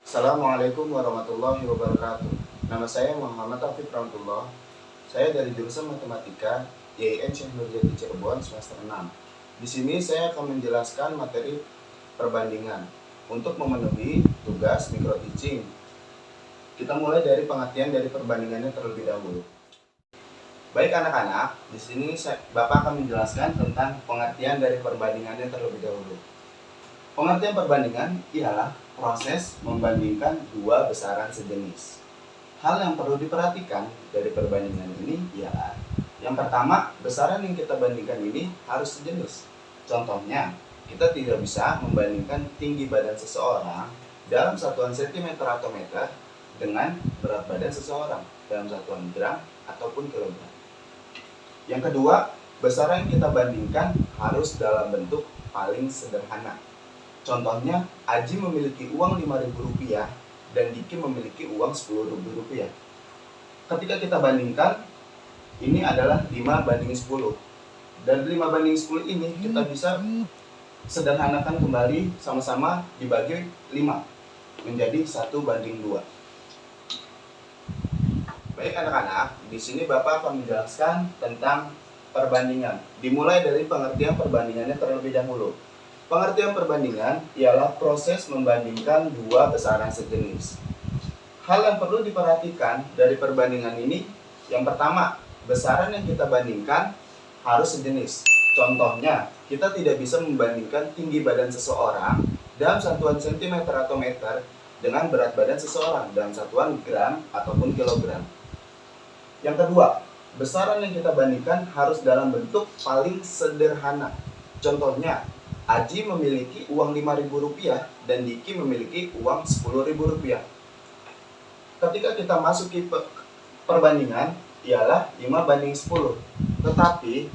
Assalamualaikum warahmatullahi wabarakatuh. Nama saya Muhammad Taufik Rahmatullah. Saya dari jurusan Matematika YIN Syekh Nurjati Cirebon semester 6. Di sini saya akan menjelaskan materi perbandingan untuk memenuhi tugas micro teaching. Kita mulai dari pengertian dari perbandingannya terlebih dahulu. Baik anak-anak, di sini Bapak akan menjelaskan tentang pengertian dari perbandingannya terlebih dahulu. Pengertian perbandingan ialah proses membandingkan dua besaran sejenis. Hal yang perlu diperhatikan dari perbandingan ini ialah yang pertama, besaran yang kita bandingkan ini harus sejenis. Contohnya, kita tidak bisa membandingkan tinggi badan seseorang dalam satuan cm atau meter dengan berat badan seseorang dalam satuan gram ataupun kilogram. Yang kedua, besaran yang kita bandingkan harus dalam bentuk paling sederhana. Contohnya, Aji memiliki uang Rp5.000 dan Diki memiliki uang Rp10.000. Ketika kita bandingkan, ini adalah 5:10. Dan 5:10 ini kita bisa sederhanakan kembali, sama-sama dibagi 5 menjadi 1:2. Baik anak-anak, di sini Bapak akan menjelaskan tentang perbandingan. Dimulai dari pengertian perbandingannya terlebih dahulu. Pengertian perbandingan ialah proses membandingkan dua besaran sejenis. Hal yang perlu diperhatikan dari perbandingan ini, yang pertama, besaran yang kita bandingkan harus sejenis. Contohnya, kita tidak bisa membandingkan tinggi badan seseorang dalam satuan cm atau meter dengan berat badan seseorang dalam satuan gram ataupun kilogram. Yang kedua, besaran yang kita bandingkan harus dalam bentuk paling sederhana. Contohnya, Aji memiliki uang Rp5.000 dan Diki memiliki uang Rp10.000. Ketika kita masuki perbandingan ialah 5:10. Tetapi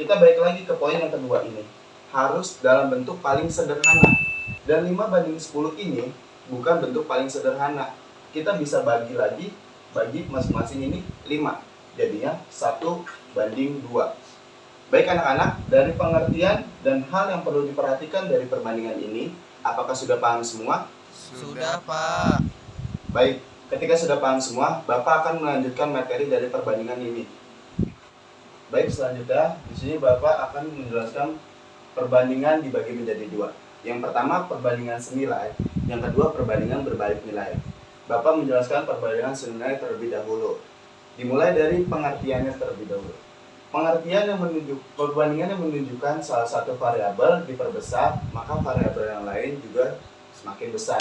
kita balik lagi ke poin yang kedua ini. Harus dalam bentuk paling sederhana. Dan 5:10 ini bukan bentuk paling sederhana. Kita bisa bagi lagi, bagi masing-masing ini 5. Jadinya 1:2. Baik anak-anak, dari pengertian dan hal yang perlu diperhatikan dari perbandingan ini, apakah sudah paham semua? Sudah, Pak. Baik, ketika sudah paham semua, Bapak akan melanjutkan materi dari perbandingan ini. Baik, selanjutnya di sini Bapak akan menjelaskan perbandingan dibagi menjadi dua. Yang pertama perbandingan senilai, yang kedua perbandingan berbalik nilai. Bapak menjelaskan perbandingan senilai terlebih dahulu. Dimulai dari pengertiannya terlebih dahulu. Perbandingan yang menunjukkan salah satu variabel diperbesar, maka variabel yang lain juga semakin besar.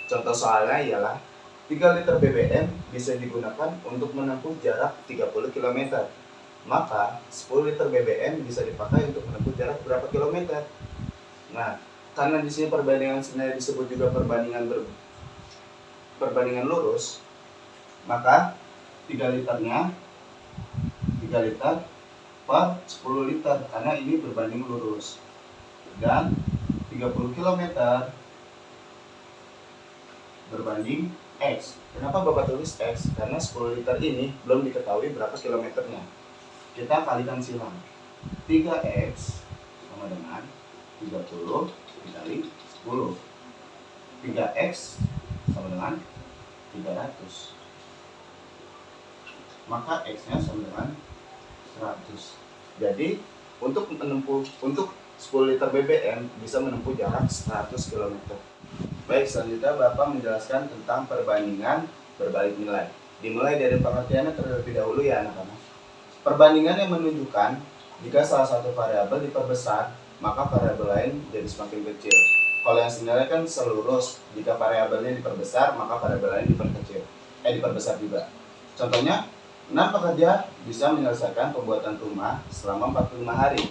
Contoh soalnya ialah 3 liter BBM bisa digunakan untuk menempuh jarak 30 km. Maka 10 liter BBM bisa dipakai untuk menempuh jarak berapa kilometer? Nah, karena di sini perbandingan senilai disebut juga perbandingan lurus, maka 3 liter per 10 liter karena ini berbanding lurus, dan 30 km berbanding X. Kenapa Bapak tulis X? Karena 10 liter ini belum diketahui berapa kilometernya. Kita kalikan silang. 3X sama dengan 30 dikali 10. 3X sama dengan 300. Maka X-nya sama dengan 100. Jadi untuk 10 liter BBM bisa menempuh jarak 100 km. Baik, selanjutnya Bapak menjelaskan tentang perbandingan berbalik nilai. Dimulai dari pengertiannya terlebih dahulu ya anak-anak. Perbandingan yang menunjukkan jika salah satu variabel diperbesar, maka variabel lain jadi semakin kecil. Kalau yang senilai kan selurus, jika variabelnya diperbesar, maka variabel lain diperbesar juga. Contohnya, 6 pekerja bisa menyelesaikan pembuatan rumah selama 45 hari.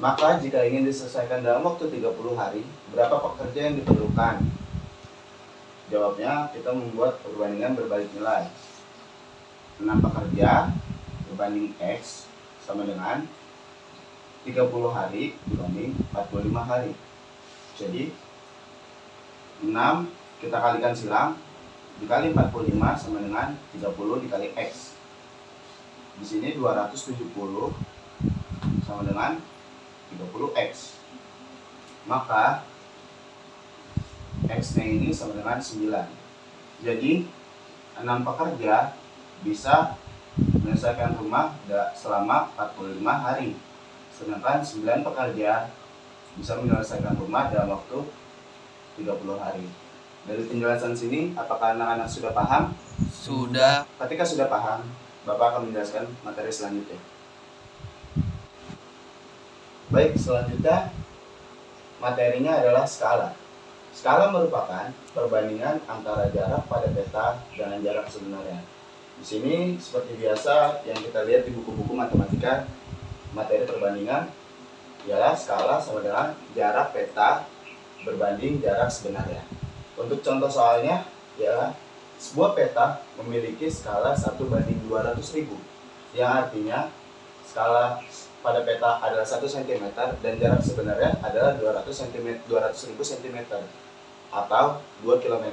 Maka jika ingin diselesaikan dalam waktu 30 hari, berapa pekerja yang diperlukan? Jawabnya, kita membuat perbandingan berbalik nilai. 6 pekerja berbanding X sama dengan 30 hari dibanding 45 hari. Jadi 6 kita kalikan silang, dikali 45 sama dengan 30 dikali X. Di sini 270 sama dengan 30X. Maka X-nya ini sama dengan 9. Jadi 6 pekerja bisa menyelesaikan rumah selama 45 hari. Sedangkan 9 pekerja bisa menyelesaikan rumah dalam waktu 30 hari. Dari penjelasan sini, apakah anak-anak sudah paham? Sudah. Ketika sudah paham, Bapak akan menjelaskan materi selanjutnya. Baik, selanjutnya materinya adalah skala. Skala merupakan perbandingan antara jarak pada peta dengan jarak sebenarnya. Di sini seperti biasa yang kita lihat di buku-buku matematika, materi perbandingan ialah skala sama dengan jarak peta berbanding jarak sebenarnya. Untuk contoh soalnya ialah sebuah peta memiliki skala 1:200.000, yang artinya skala pada peta adalah 1 cm dan jarak sebenarnya adalah 200.000 cm atau 2 km.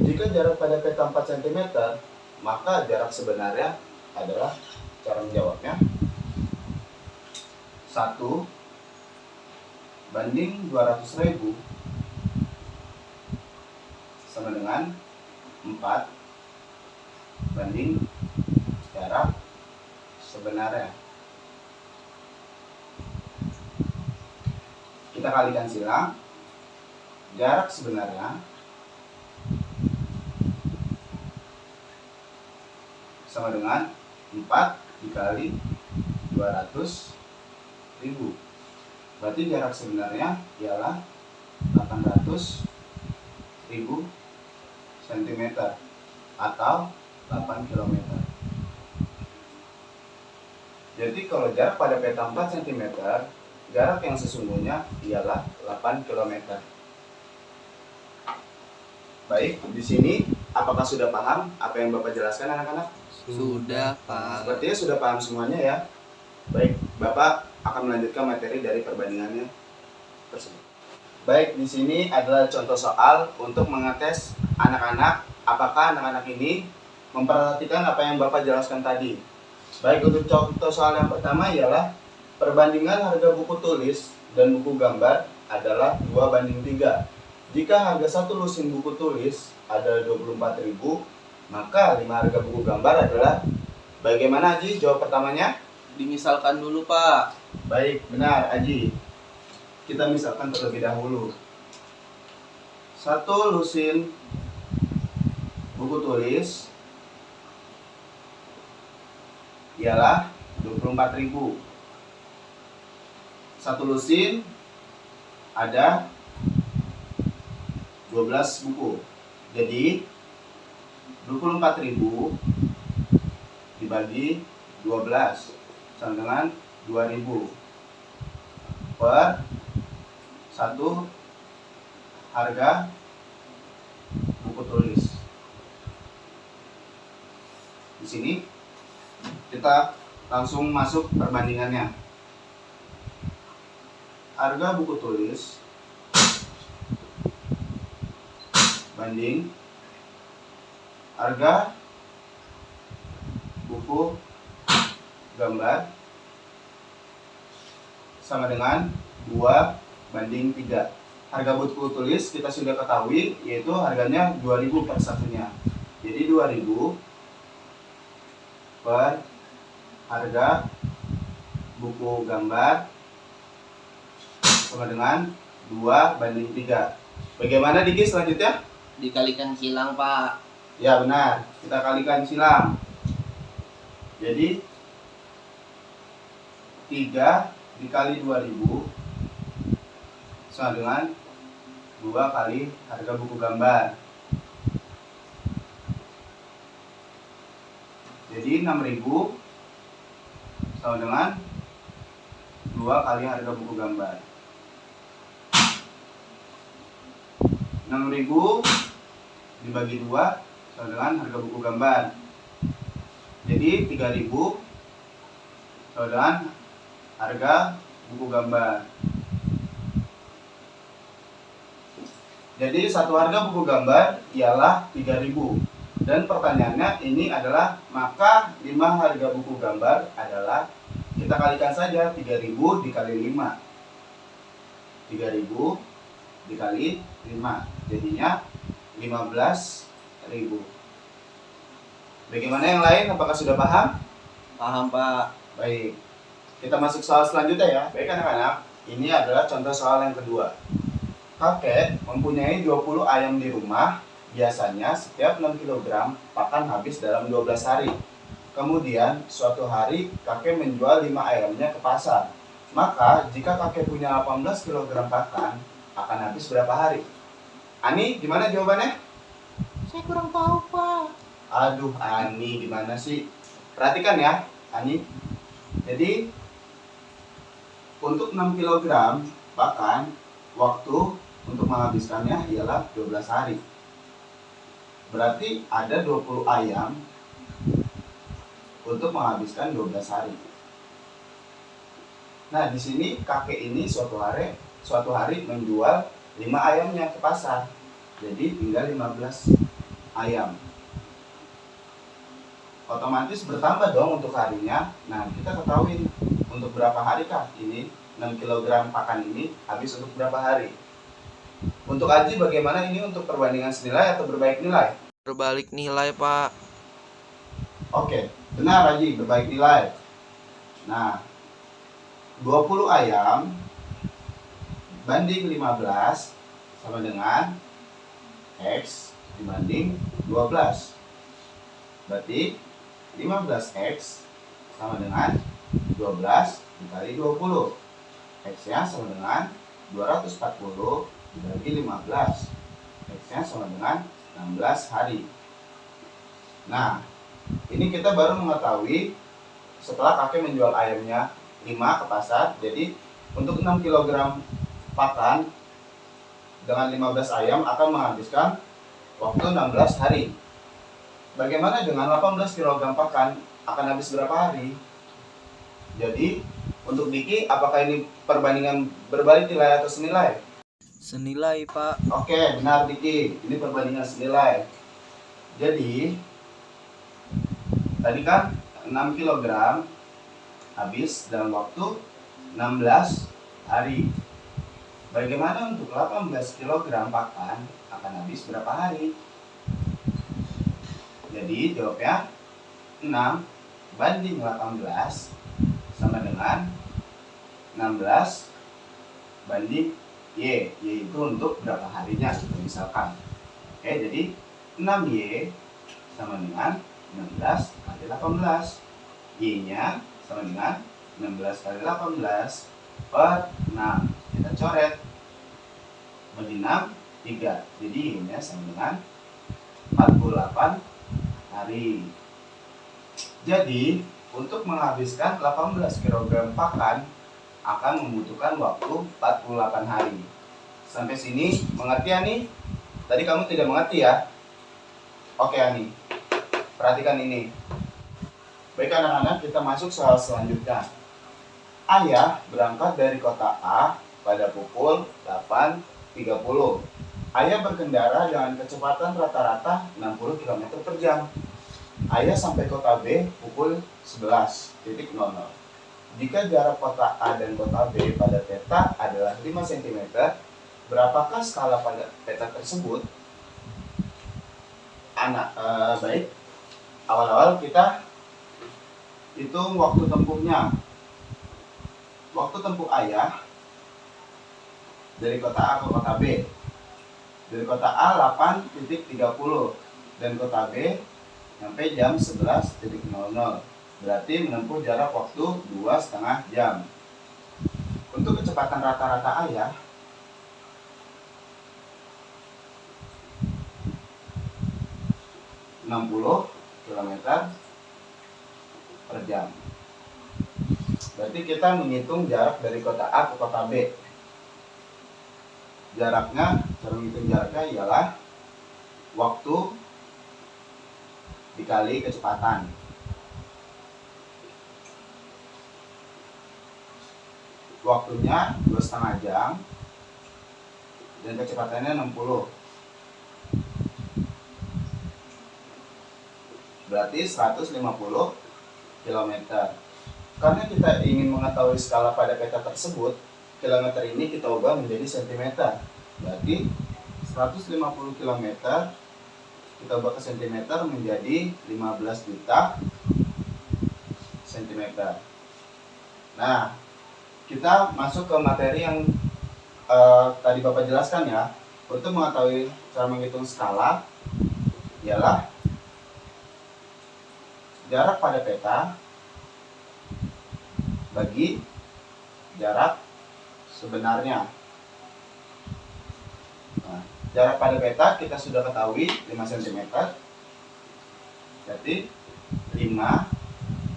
Jika jarak pada peta 4 cm, maka jarak sebenarnya adalah, cara menjawabnya, 1/200.000 sama dengan 4 banding jarak sebenarnya. Kita kalikan silang. Jarak sebenarnya sama dengan 4 dikali 200.000. Berarti jarak sebenarnya ialah 800.000 cm atau 8 km. Jadi kalau jarak pada peta 4 cm, jarak yang sesungguhnya ialah 8 km. Baik, di sini apakah sudah paham apa yang Bapak jelaskan, anak-anak? Sudah, Pak. Sepertinya sudah paham semuanya ya. Baik, Bapak akan melanjutkan materi dari perbandingannya tersebut. Baik, di sini adalah contoh soal untuk mengetes anak-anak apakah anak-anak ini memperhatikan apa yang Bapak jelaskan tadi. Baik, untuk contoh soal yang pertama ialah perbandingan harga buku tulis dan buku gambar adalah 2:3. Jika harga satu lusin buku tulis adalah 24.000, maka 5 harga buku gambar adalah, bagaimana Aji jawab pertamanya? Dimisalkan dulu, Pak. Baik, benar Aji. Kita misalkan terlebih dahulu. Satu lusin buku tulis ialah 24.000. Satu lusin ada 12 buku. Jadi 24.000 dibagi 12 sama dengan 2.000 per satu harga buku tulis. Di sini kita langsung masuk perbandingannya. Harga buku tulis banding harga buku gambar sama dengan 2:3. Harga buku tulis kita sudah ketahui, yaitu harganya 2.000 per satunya. Jadi 2.000 per harga buku gambar sama dengan 2:3. Bagaimana Diki selanjutnya? Dikalikan silang, Pak. Ya benar, kita kalikan silang. Jadi 3 dikali 2.000 sama dengan 2 kali harga buku gambar. Jadi 6.000 sama dengan 2 kali harga buku gambar. 6.000 dibagi 2 sama dengan harga buku gambar. Jadi 3.000 sama dengan harga buku gambar. Jadi satu harga buku gambar ialah 3.000. Dan pertanyaannya ini adalah, maka 5 harga buku gambar adalah, kita kalikan saja 3.000 dikali 5. 3.000 dikali 5, jadinya 15.000. Bagaimana yang lain? Apakah sudah paham? Paham, Pak. Baik, kita masuk soal selanjutnya ya. Baik anak-anak, ini adalah contoh soal yang kedua. Kakek mempunyai 20 ayam di rumah. Biasanya setiap 6 kg pakan habis dalam 12 hari. Kemudian suatu hari kakek menjual 5 ayamnya ke pasar. Maka jika kakek punya 18 kg pakan, akan habis berapa hari? Ani, gimana jawabannya? Saya kurang tahu, Pak. Aduh, Ani, gimana sih? Perhatikan ya, Ani. Jadi, untuk 6 kg pakan, waktu untuk menghabiskannya ialah 12 hari. Berarti ada 20 ayam untuk menghabiskan 12 hari. Nah, di sini kakek ini suatu hari menjual 5 ayamnya ke pasar. Jadi tinggal 15 ayam. Otomatis bertambah dong untuk harinya. Nah, kita ketahui untuk berapa hari kah ini 6 kg pakan ini habis untuk berapa hari. Untuk Aji bagaimana ini untuk perbandingan senilai atau berbalik nilai? Berbalik nilai, Pak. Oke, benar Aji, berbalik nilai. Nah, 20 ayam banding 15 sama dengan X dibanding 12. Berarti 15X sama dengan 12 dikali 20. X-nya sama dengan 240 dibagi 15. X-nya sama dengan 16 hari. Nah, ini kita baru mengetahui setelah kakek menjual ayamnya 5 ke pasar. Jadi untuk 6 kg pakan dengan 15 ayam akan menghabiskan waktu 16 hari. Bagaimana dengan 18 kg pakan akan habis berapa hari? Jadi untuk Diki, apakah ini perbandingan berbalik nilai atau senilai? Senilai, Pak. Oke, benar Diki. Ini perbandingan senilai. Jadi tadi kan 6 kg habis dalam waktu 16 hari. Bagaimana untuk 18 kg pakan akan habis berapa hari? Jadi jawabnya 6 banding 18 sama dengan 16 banding Y, yaitu untuk berapa harinya misalkan. Oke, jadi 6Y sama dengan 16 kali 18. Y-nya sama dengan 16 kali 18 per 6. Kita coret. Bagi 6, 3. Jadi Y-nya sama dengan 48 hari. Jadi, untuk menghabiskan 18 kg pakan akan membutuhkan waktu 48 hari. Sampai sini mengerti Ani? Tadi kamu tidak mengerti ya? Oke Ani, perhatikan ini. Baik anak-anak, kita masuk soal selanjutnya. Ayah berangkat dari kota A pada pukul 8.30. Ayah berkendara dengan kecepatan rata-rata 60 km per jam. Ayah sampai kota B pukul 11.00. Jika jarak kota A dan kota B pada peta adalah 5 cm, berapakah skala pada peta tersebut? Baik, awal-awal kita hitung waktu tempuhnya. Waktu tempuh ayah dari kota A ke kota B. Dari kota A 8.30 dan kota B sampai jam 11.00. Berarti menempuh jarak waktu 2,5 jam. Untuk kecepatan rata-rata ayah, (60 km per jam). Berarti kita menghitung jarak dari kota A ke kota B. Jaraknya, cara menghitung jaraknya ialah waktu dikali kecepatan. Waktunya 2,5 jam dan kecepatannya 60. Berarti 150 km. Karena kita ingin mengetahui skala pada peta tersebut, kilometer ini kita ubah menjadi cm. Berarti 150 km kita ubah ke cm menjadi 15 juta cm. Nah, kita masuk ke materi yang tadi Bapak jelaskan ya. Untuk mengetahui cara menghitung skala ialah jarak pada peta bagi jarak sebenarnya. Nah, jarak pada peta kita sudah ketahui 5 cm. Jadi 5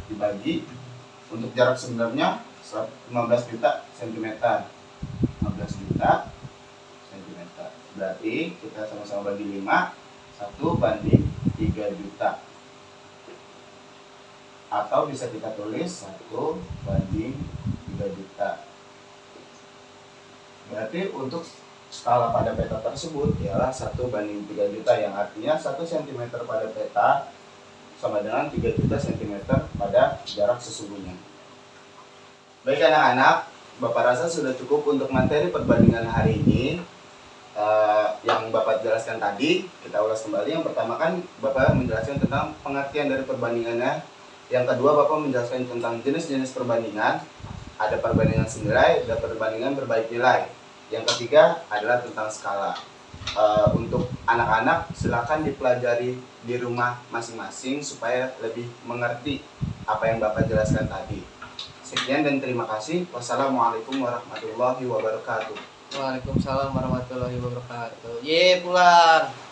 dibagi untuk jarak sebenarnya 15 juta cm. 15 juta cm. Berarti kita sama-sama bagi 5, 1 banding 3 juta. Atau bisa kita tulis 1 banding 3 juta. Berarti untuk skala pada peta tersebut ialah 1 banding 3 juta, yang artinya 1 cm pada peta sama dengan 3 juta cm pada jarak sesungguhnya. Baik anak-anak, Bapak rasa sudah cukup untuk materi perbandingan hari ini. Yang Bapak jelaskan tadi, kita ulas kembali. Yang pertama kan Bapak menjelaskan tentang pengertian dari perbandingannya. Yang kedua Bapak menjelaskan tentang jenis-jenis perbandingan. Ada perbandingan senilai, ada perbandingan berbaik nilai. Yang ketiga adalah tentang skala. Untuk anak-anak silakan dipelajari di rumah masing-masing supaya lebih mengerti apa yang Bapak jelaskan tadi. Sekian dan terima kasih. Wassalamualaikum warahmatullahi wabarakatuh. Waalaikumsalam warahmatullahi wabarakatuh. Ye pulang.